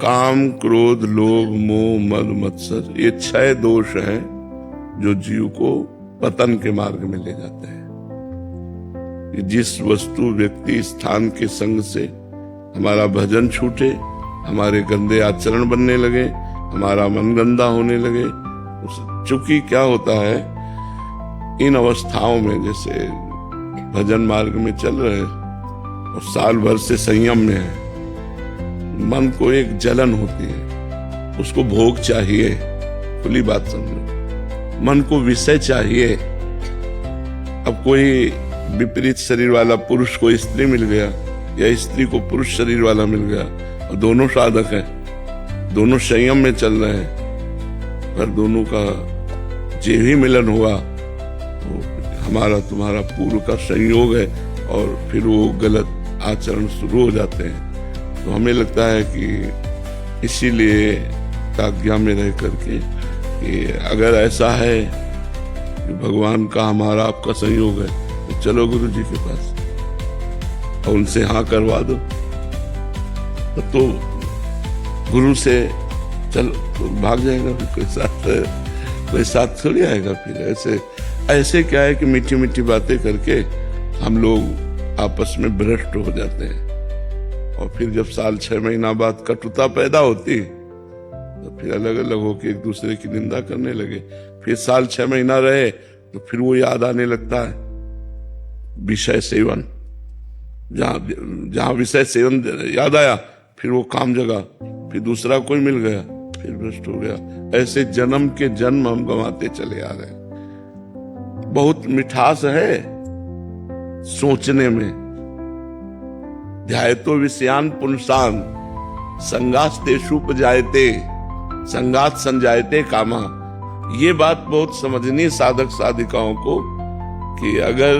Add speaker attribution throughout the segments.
Speaker 1: काम, क्रोध, लोभ, मोह, मद, मत्सर, ये 6 दोष हैं जो जीव को पतन के मार्ग में ले जाते हैं। जिस वस्तु, व्यक्ति, स्थान के संग से हमारा भजन छूटे, हमारे गंदे आचरण बनने लगे, हमारा मन गंदा होने लगे, चूंकि क्या होता है इन अवस्थाओं में, जैसे भजन मार्ग में चल रहे हैं और साल भर से संयम में है, मन को एक जलन होती है, उसको भोग चाहिए। खुली बात समझो, मन को विषय चाहिए। अब कोई विपरीत शरीर वाला पुरुष को स्त्री मिल गया या स्त्री को पुरुष शरीर वाला मिल गया और दोनों साधक हैं, दोनों संयम में चल रहे हैं, पर दोनों का जे भी मिलन हुआ तो हमारा तुम्हारा पूर्व का संयोग है और फिर वो गलत आचरण शुरू हो जाते हैं। तो हमें लगता है कि इसीलिए आज्ञा में रह करके कि अगर ऐसा है कि भगवान का हमारा आपका संयोग है तो चलो गुरु जी के पास और उनसे हाँ करवा दो। तो गुरु से चलो तो भाग जाएगा, फिर कोई साथ थोड़ी आएगा। फिर ऐसे क्या है कि मीठी मीठी बातें करके हम लोग आपस में भ्रष्ट हो जाते हैं और फिर जब साल 6 महीना बाद कटुता पैदा होती तो फिर अलग अलग होकर एक दूसरे की निंदा करने लगे। फिर साल 6 महीना रहे तो फिर वो याद आने लगता है विषय सेवन, जहां विषय सेवन याद आया फिर वो काम जगा, फिर दूसरा कोई मिल गया, फिर भ्रष्ट हो गया। ऐसे जन्म के जन्म हम गंवाते चले आ रहे हैं। बहुत मिठास है सोचने में। ध्यायतो विषयान पुंसान संगास्तेषुपजायते संगात संजायते कामा। ये बात बहुत समझनी साधक साधिकाओं को कि अगर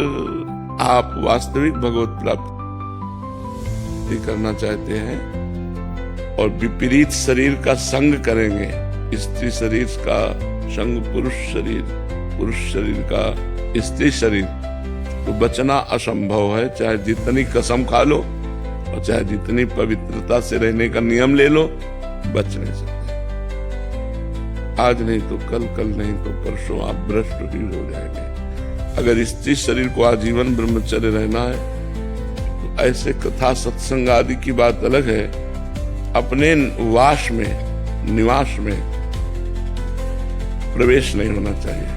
Speaker 1: आप वास्तविक भगवत प्राप्ति करना चाहते हैं और विपरीत शरीर का संग करेंगे, स्त्री शरीर का संग पुरुष शरीर का स्त्री शरीर, तो बचना असंभव है। चाहे जितनी कसम खा लो और चाहे जितनी पवित्रता से रहने का नियम ले लो, बच नहीं सकते। आज नहीं तो कल नहीं तो परसों आप भ्रष्ट ही हो जाएंगे। अगर स्त्री शरीर को आजीवन ब्रह्मचर्य रहना है तो ऐसे कथा सत्संग आदि की बात अलग है, अपने वास में निवास में प्रवेश नहीं होना चाहिए।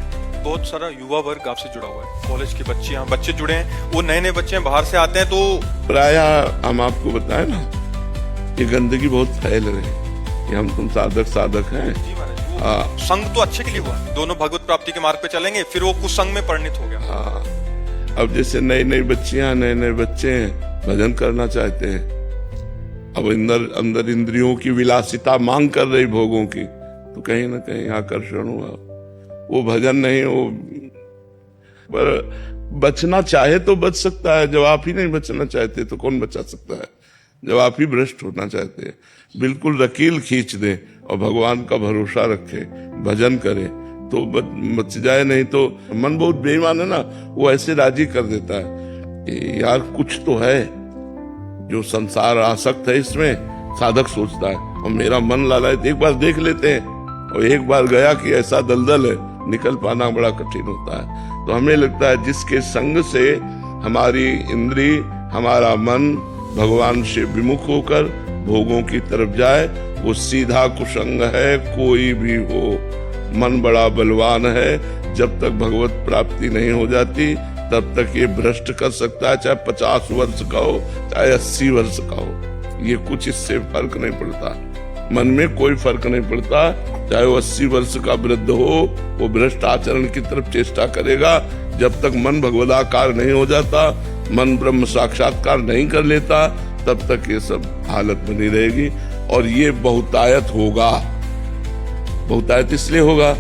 Speaker 2: बहुत सारा युवा वर्ग आपसे जुड़ा हुआ है, कॉलेज के बच्चे जुड़े हैं, वो नए बच्चे हैं, बाहर से आते हैं। तो
Speaker 1: प्रायः हम आपको बताएं ना, ये गंदगी बहुत फैल रही है कि हम तुम साधक हैं।
Speaker 2: संग तो अच्छे के लिए हुआ, दोनों भगवत प्राप्ति के मार्ग पे चलेंगे, फिर वो कुसंग में परिणित हो गया।
Speaker 1: अब जैसे नई बच्चियां, नए बच्चे हैं, भजन करना चाहते हैं, अब अंदर इंद्रियों की विलासिता मांग कर रही भोगों की, तो कहीं ना कहीं आकर्षण हुआ, वो भजन नहीं हो। पर बचना चाहे तो बच सकता है, जब आप ही नहीं बचना चाहते तो कौन बचा सकता है। जब आप ही भ्रष्ट होना चाहते हैं, बिल्कुल रकील खींच दे और भगवान का भरोसा रखे, भजन करे तो बच जाए। नहीं तो मन बहुत बेईमान है ना, वो ऐसे राजी कर देता है कि यार कुछ तो है जो संसार आसक्त है, इसमें साधक सोचता है और मेरा मन लालायत, एक बार देख लेते हैं और एक बार गया कि ऐसा दलदल है, निकल पाना बड़ा कठिन होता है। तो हमें लगता है जिसके संग से हमारी इंद्री, हमारा मन भगवान से विमुख होकर भोगों की तरफ जाए, वो सीधा कुसंग है। कोई भी हो, मन बड़ा बलवान है, जब तक भगवत प्राप्ति नहीं हो जाती तब तक ये भ्रष्ट कर सकता है, चाहे 50 वर्ष का हो चाहे 80 वर्ष का हो। ये कुछ इससे फर्क नहीं पड़ता, मन में कोई फर्क नहीं पड़ता। चाहे वो 80 वर्ष का वृद्ध हो, वो भ्रष्ट आचरण की तरफ चेष्टा करेगा। जब तक मन भगवदाकार नहीं हो जाता, मन ब्रह्म साक्षात्कार नहीं कर लेता, तब तक ये सब हालत बनी रहेगी। और ये बहुतायत होगा। बहुतायत इसलिए होगा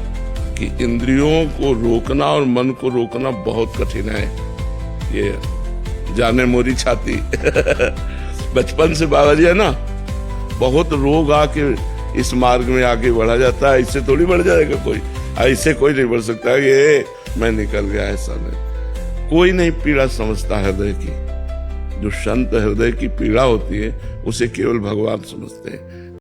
Speaker 1: कि इंद्रियों को रोकना और मन को रोकना बहुत कठिन है। ये जाने मोरी छाती बचपन से बाबा जी है ना, बहुत रोग आके इस मार्ग में आगे बढ़ा जाता है। इससे थोड़ी बढ़ जाएगा कोई, ऐसे कोई नहीं बढ़ सकता है ये मैं निकल गया, ऐसा नहीं। कोई नहीं पीड़ा समझता हृदय की। जो संत हृदय की पीड़ा होती है उसे केवल भगवान समझते हैं।